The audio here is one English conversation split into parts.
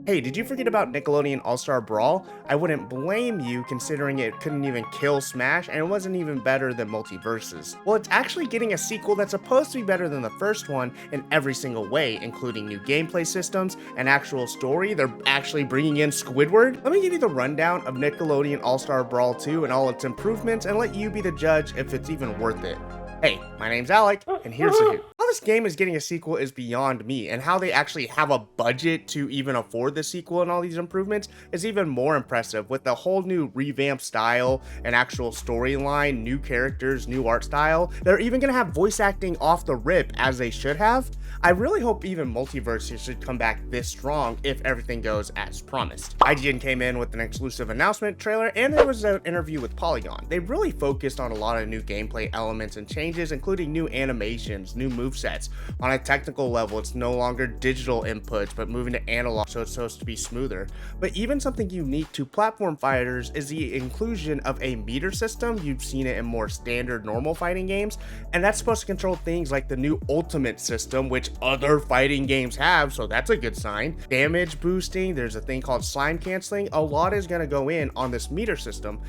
Hey, did you forget about Nickelodeon All-Star Brawl? I wouldn't blame you considering it couldn't even kill Smash and it wasn't even better than Multiverses. Well, it's actually getting a sequel that's supposed to be better than the first one in every single way, including new gameplay systems, an actual story. They're actually bringing in Squidward. Let me give you the rundown of Nickelodeon All-Star Brawl 2 and all its improvements and let you be the judge if it's even worth it. Hey, my name's Alec, and here's the hoot. How this game is getting a sequel is beyond me, and how they actually have a budget to even afford the sequel and all these improvements is even more impressive, with the whole new revamped style, an actual storyline, new characters, new art style. They're even gonna have voice acting off the rip, as they should have. I really hope even Multiverses should come back this strong if everything goes as promised. IGN came in with an exclusive announcement trailer, and there was an interview with Polygon. They really focused on a lot of new gameplay elements and changes, including new animations, new movesets. On a technical level, it's no longer digital inputs, but moving to analog, so it's supposed to be smoother. But even something unique to platform fighters is the inclusion of a meter system. You've seen it in more standard normal fighting games, and that's supposed to control things like the new ultimate system, which other fighting games have, so that's a good sign. Damage boosting, there's a thing called slime canceling. A lot is going to go in on this meter system.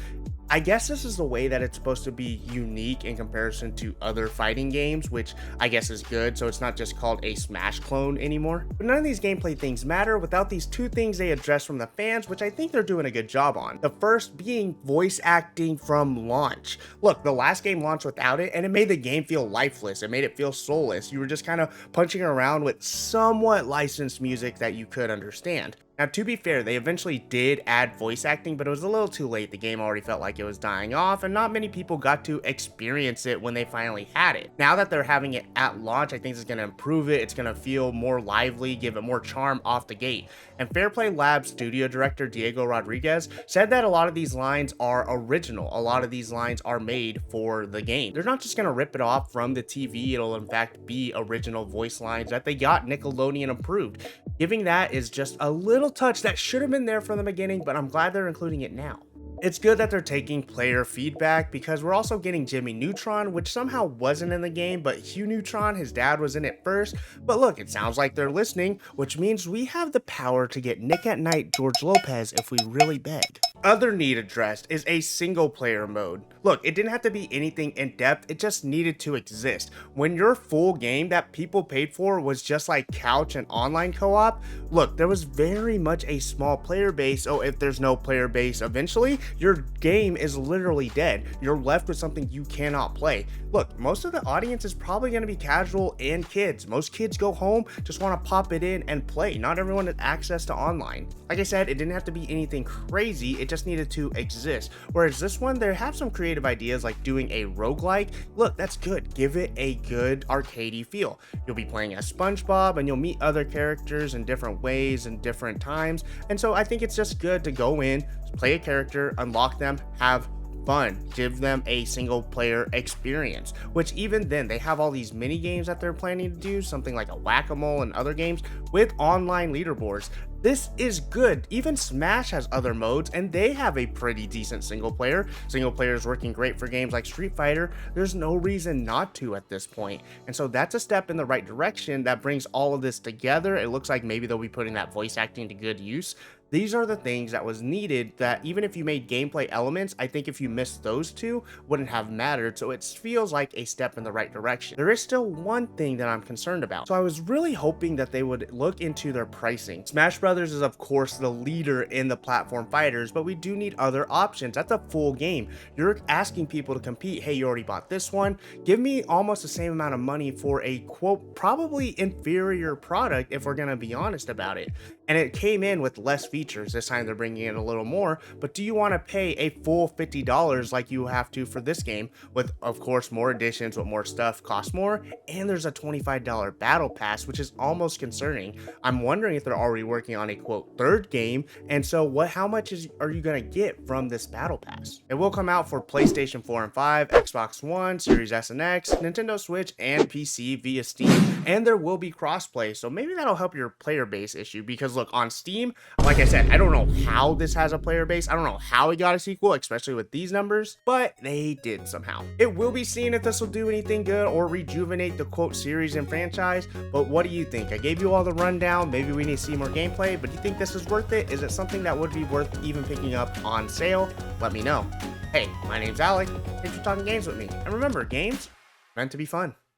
I guess this is the way that it's supposed to be unique in comparison to other fighting games, which I guess is good, so it's not just called a Smash clone anymore. But none of these gameplay things matter without these two things they address from the fans, which I think they're doing a good job on. The first being voice acting from launch. Look, the last game launched without it, and it made the game feel lifeless. It made it feel soulless. You were just kind of punching around with somewhat licensed music that you could understand. Now, to be fair, they eventually did add voice acting, but it was a little too late. The game already felt like it was dying off, and not many people got to experience it when they finally had it. Now that they're having it at launch, I think it's going to improve it. It's going to feel more lively, give it more charm off the gate. And Fairplay Labs studio director Diego Rodriguez said that a lot of these lines are original. A lot of these lines are made for the game. They're not just going to rip it off from the TV. It'll in fact be original voice lines that they got Nickelodeon approved. Giving that is just a little touch that should have been there from the beginning, but I'm glad they're including it now. It's good that they're taking player feedback because we're also getting Jimmy Neutron, which somehow wasn't in the game, but Hugh Neutron, his dad, was in it first. But look, it sounds like they're listening, which means we have the power to get Nick at Night George Lopez if we really beg. Other need addressed is a single player mode. Look, it didn't have to be anything in depth, it just needed to exist. When your full game that people paid for was just like couch and online co-op, look, there was very much a small player base, so if there's no player base eventually, your game is literally dead. You're left with something you cannot play. Look, most of the audience is probably going to be casual and kids. Most kids go home, just want to pop it in and play. Not everyone has access to online. Like I said, it didn't have to be anything crazy, it just needed to exist. Whereas this one, they have some creative ideas like doing a roguelike. Look, that's good. Give it a good arcadey feel. You'll be playing as SpongeBob and you'll meet other characters in different ways and different times. And so I think it's just good to go in, play a character, unlock them, have fun, give them a single player experience, which even then they have all these mini games that they're planning to do, something like a whack-a-mole and other games with online leaderboards. This is good. Even Smash has other modes and they have a pretty decent single player. Single player is working great for games like Street Fighter. There's no reason not to at this point. And so that's a step in the right direction that brings all of this together. It looks like maybe they'll be putting that voice acting to good use. These are the things that was needed that even if you made gameplay elements, I think if you missed those two, wouldn't have mattered. So it feels like a step in the right direction. There is still one thing that I'm concerned about. So I was really hoping that they would look into their pricing. Smash Brothers is of course the leader in the platform fighters, but we do need other options. That's a full game. You're asking people to compete. Hey, you already bought this one. Give me almost the same amount of money for a quote, probably inferior product if we're gonna be honest about it. And it came in with less features. This time they're bringing in a little more, but do you want to pay a full $50 like you have to for this game with, of course, more additions, with more stuff costs more, and there's a $25 battle pass, which is almost concerning. I'm wondering if they're already working on a quote third game, and so how much are you going to get from this battle pass? It will come out for PlayStation 4 and 5, Xbox One, Series S and X, Nintendo Switch, and PC via Steam, and there will be crossplay, so maybe that'll help your player base issue, because Because look, on Steam, like I said, I don't know how this has a player base. I don't know how it got a sequel, especially with these numbers, but they did somehow. It will be seen if this will do anything good or rejuvenate the quote series and franchise, but what do you think? I gave you all the rundown. Maybe we need to see more gameplay, but do you think this is worth it? Is it something that would be worth even picking up on sale? Let me know. Hey, my name's Alec. Thanks for talking games with me. And remember, games meant to be fun.